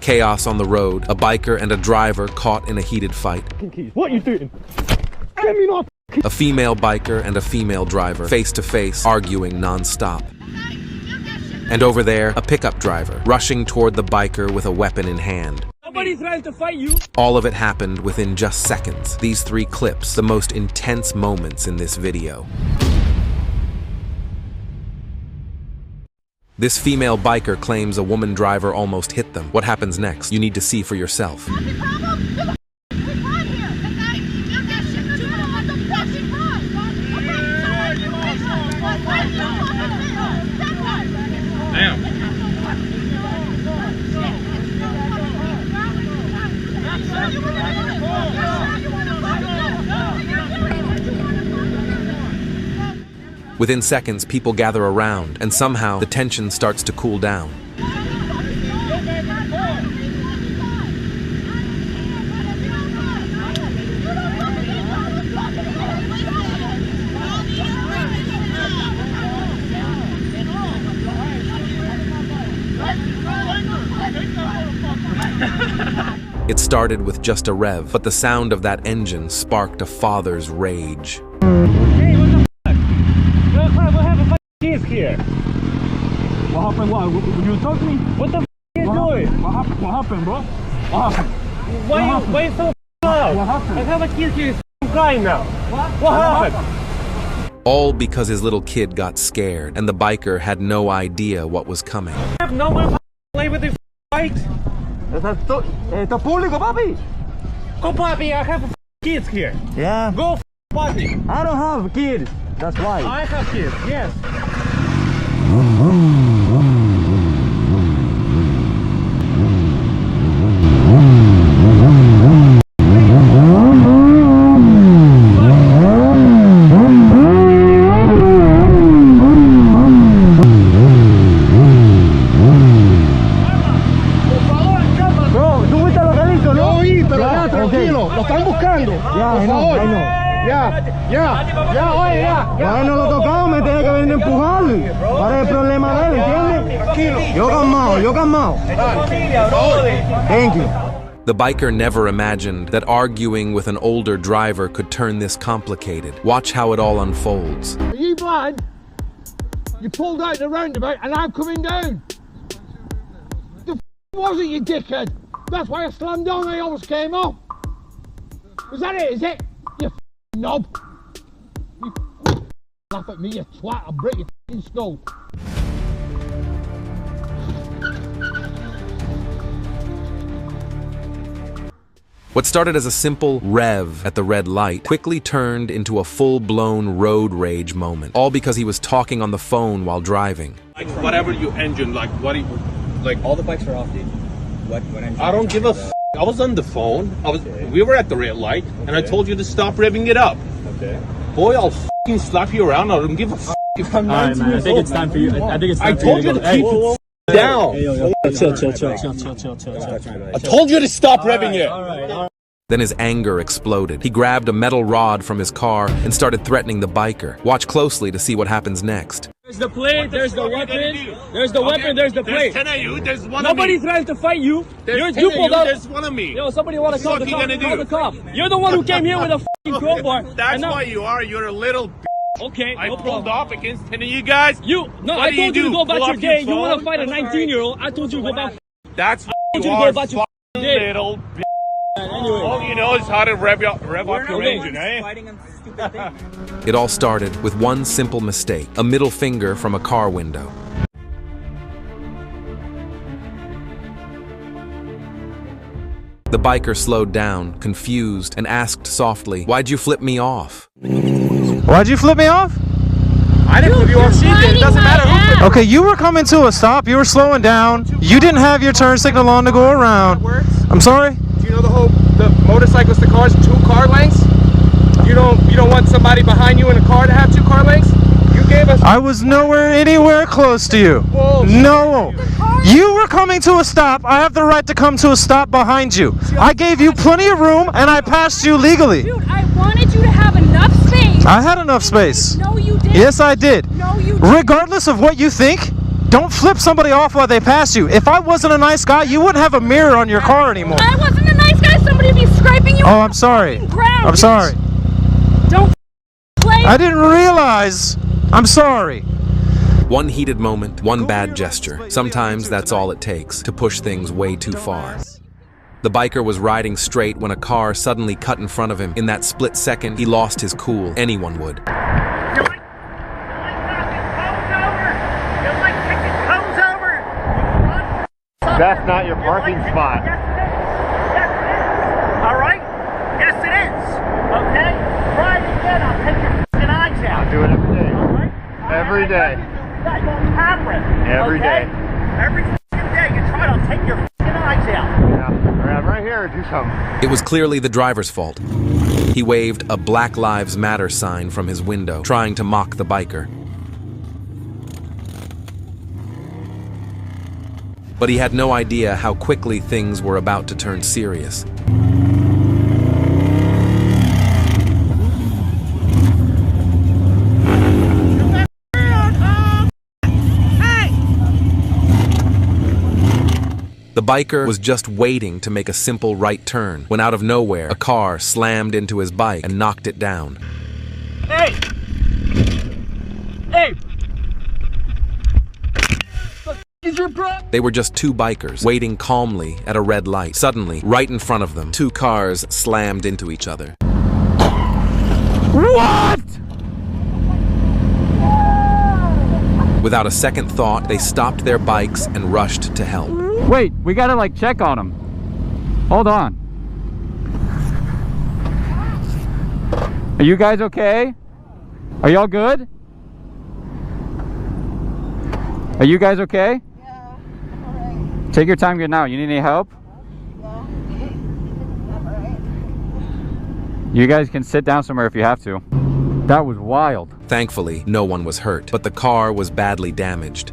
Chaos on the road, a biker and a driver caught in a heated fight. What are you doing? Get me off. A female biker and a female driver, face to face, arguing non-stop. And over there, a pickup driver, rushing toward the biker with a weapon in hand. Nobody tries to fight you. All of it happened within just seconds. These 3 clips, the most intense moments in this video. This female biker claims a woman driver almost hit them. What happens next? You need to see for yourself. Within seconds, people gather around, and somehow the tension starts to cool down. It started with just a rev, but the sound of that engine sparked a father's rage. Kids here. What happened? What? You talk to me? What the f are you doing? What happened, bro? What happened? Why you so loud? What happened? I have a kid here crying now. What happened? All because his little kid got scared, and the biker had no idea what was coming. I have nowhere to play with this bike. Esto público, papi. Go, papi. I have kids here. Yeah. Go, papi. I don't have kids. That's why. I have kids. Yes. Lo están buscando. Por favor. Ya, no lo tocamos, me tiene que venir a empujarle. ¿Cuál es el problema de él, entiendes? Yo calmado. Thank you. The biker never imagined that arguing with an older driver could turn this complicated. Watch how it all unfolds. Are you blind? You pulled out the roundabout and I'm coming down. The wasn't you, dickhead? That's why I slammed on and I almost came off. Was that it, is it? You knob. You laugh at me, you twat. I'll break your skull. What started as a simple rev at the red light quickly turned into a full-blown road rage moment. All because he was talking on the phone while driving. Like whatever you engine, like what do you, like all the bikes are off, dude. What engine? I don't give a f. I was on the phone. We were at the red light, and I told you to stop revving it up. Okay. Boy, I'll f***ing slap you around. I don't give a f. I'm 19 years old, it's time for you. I think it's time I told you to keep it down. Chill. I told you to stop revving it. All right. Then his anger exploded. He grabbed a metal rod from his car and started threatening the biker. Watch closely to see what happens next. There's the plate, there's the weapon, there's the weapon, there's the plate. There's 10 of you, there's one Nobody of me. tries to fight you. There's 10 You of pulled you, out. there's one of me. Yo, somebody want to call the What you cop. gonna Call do? the cop. You're the one who came here with a f***ing crowbar. That's why you are. You're a little b****. Okay, I no pulled problem. off against 10 of you guys. I told you to go about your day. You want to fight a 19-year-old. I told you to go about. That's what told you you to go are, about your f***ing little b****. Anyway. All you know is how to rev up your engine, Fighting on stupid things. It all started with one simple mistake, a middle finger from a car window. The biker slowed down, confused, and asked softly, "Why'd you flip me off?" Why'd you flip me off? I didn't flip you off. She did. It doesn't matter who flipped. Okay, you were coming to a stop. You were slowing down. You didn't have your turn signal on to go around. I'm sorry? Do you know the motorcycles to cars, 2 car lengths? You don't want somebody behind you in a car to have 2 car lengths? You gave us. I was nowhere anywhere close to you. Whoa. No. You were coming to a stop. I have the right to come to a stop behind you. I gave you plenty of room and I passed you legally. Dude, I wanted you to have enough space. I had enough space. No, you didn't. Yes, I did. No, you didn't. Regardless of what you think, Don't flip somebody off while they pass you. If I wasn't a nice guy, you wouldn't have a mirror on your car anymore. I wasn't a nice guy. Somebody would be scraping you. Oh, I'm sorry. Ground, I'm sorry. Don't play. I didn't realize. I'm sorry. One heated moment, one bad gesture. Sometimes that's all it takes to push things way too far. The biker was riding straight when a car suddenly cut in front of him. In that split second, he lost his cool. Anyone would. That's not your parking spot. Yes, it is. All right? Yes, it is. Okay? Try it again. I'll take your f***ing eyes out. I do it every day. All right? Every day. That won't happen. Every okay? day. Every f***ing day you try it, I'll take your f***ing eyes out. Yeah. Right here, do something. It was clearly the driver's fault. He waved a Black Lives Matter sign from his window, trying to mock the biker. But he had no idea how quickly things were about to turn serious. The biker was just waiting to make a simple right turn when out of nowhere, a car slammed into his bike and knocked it down. Hey! Hey! They were just two bikers, waiting calmly at a red light. Suddenly, right in front of them, two cars slammed into each other. What? Without a second thought, they stopped their bikes and rushed to help. Wait, we gotta like check on him. Hold on. Are you guys okay? Are y'all good? Are you guys okay? Yeah, I'm alright. Take your time getting out. You need any help? Yeah, I'm alright. You guys can sit down somewhere if you have to. That was wild. Thankfully, no one was hurt, but the car was badly damaged.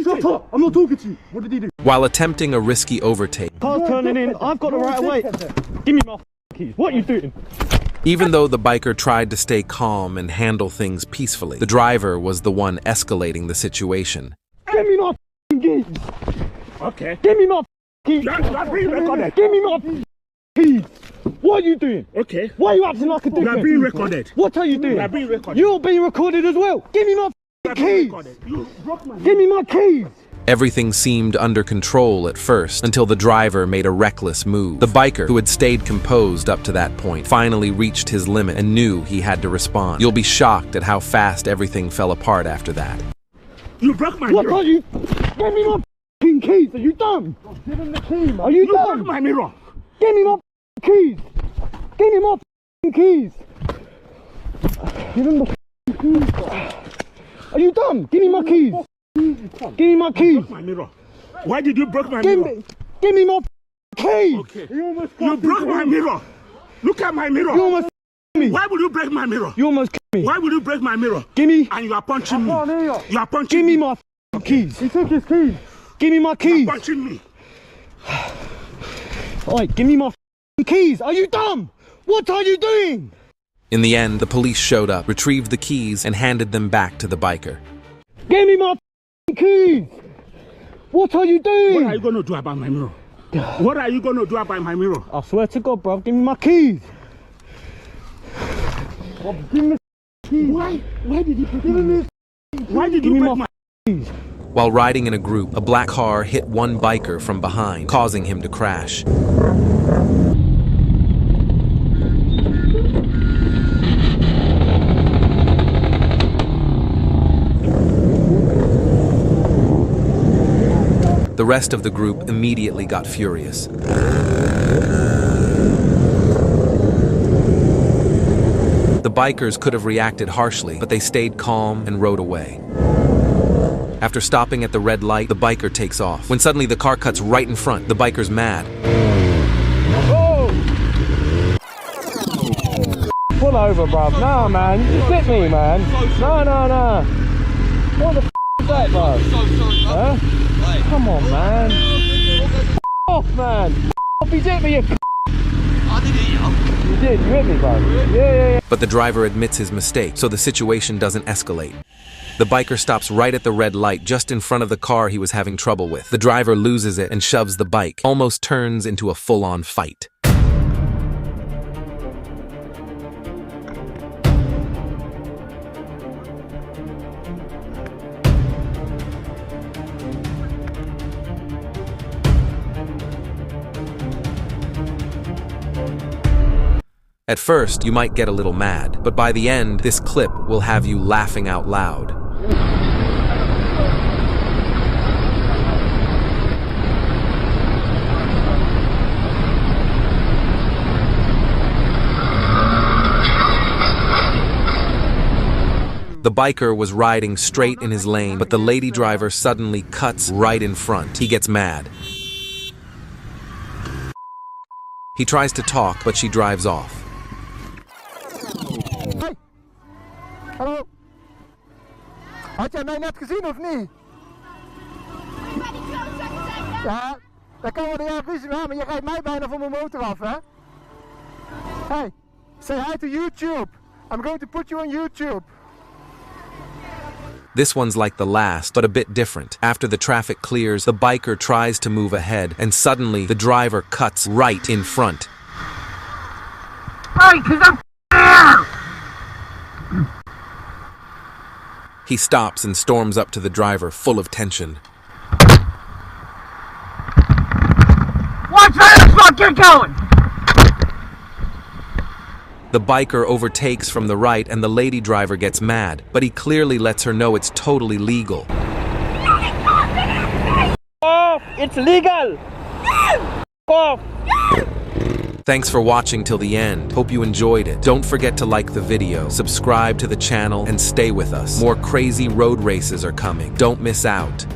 Shut up! I'm not talking to you. What did he do? While attempting a risky overtake, Car's turning in. I've got the right of way. Give me my keys. What are you doing? even though the biker tried to stay calm and handle things peacefully, the driver was the one escalating the situation. Give me my keys. Okay. Give me my keys. That's being recorded. Give me my keys. What are you doing? Okay. Why are you acting like a dickhead? You're being recorded. What are you doing? You're being recorded. You're being recorded as well. Give me my keys. Give me my keys. Everything seemed under control at first, until the driver made a reckless move. The biker, who had stayed composed up to that point, finally reached his limit and knew he had to respond. You'll be shocked at how fast everything fell apart after that. You broke my mirror. What are you? Give me my keys. Are you dumb? Give him the key, man. Are you dumb? Broke my mirror. Give me my keys. Give me my keys. Give him the keys. Are you dumb? Give me my keys. Give me my keys. My mirror. Why did you break my mirror? Give me my keys. Okay. You broke my mirror. Look at my mirror. You almost me. Why would you break my mirror? You almost me. Why would you break my mirror? Give me. And you are punching me. You are punching me. Give me my keys. He took his keys. Give me my keys. You are punching me. Alright, give me my keys. Are you dumb? What are you doing? In the end, the police showed up, retrieved the keys, and handed them back to the biker. Give me my keys. What are you doing? What are you going to do about my mirror? What are you going to do about my mirror? I swear to God, bro, give me my keys. Bob, give me the keys. Why did you give me? Why did you break my keys? While riding in a group, a black car hit one biker from behind, causing him to crash. The rest of the group immediately got furious. The bikers could have reacted harshly, but they stayed calm and rode away. After stopping at the red light, the biker takes off. When suddenly the car cuts right in front, the biker's mad. Oh! Pull over, bruv. Nah, man. You just hit me, man. No. What the is that, bruv? Huh? Come on, man. Off, man. Off, he's hit me, you I didn't hit you. You did, you hit me, bro. Yeah. But the driver admits his mistake, so the situation doesn't escalate. The biker stops right at the red light just in front of the car he was having trouble with. The driver loses it and shoves the bike, almost turns into a full-on fight. At first, you might get a little mad, but by the end, this clip will have you laughing out loud. The biker was riding straight in his lane, but the lady driver suddenly cuts right in front. He gets mad. He tries to talk, but she drives off. Hey! Hallo? Had jij mij net gezien of niet? Ja, dat kan wel de jaren visie, maar je rijdt mij bijna van mijn motor af, hè? Hey, say hi to YouTube. I'm going to put you on YouTube. This one's like the last, but a bit different. After the traffic clears, the biker tries to move ahead, and suddenly the driver cuts right in front. Right, 'cause I'm here! He stops and storms up to the driver, full of tension. Watch where the fuck you're going! The biker overtakes from the right and the lady driver gets mad, but he clearly lets her know it's totally legal. Off! It's legal! Off! Thanks for watching till the end. Hope you enjoyed it. Don't forget to like the video, subscribe to the channel, and stay with us. More crazy road races are coming. Don't miss out.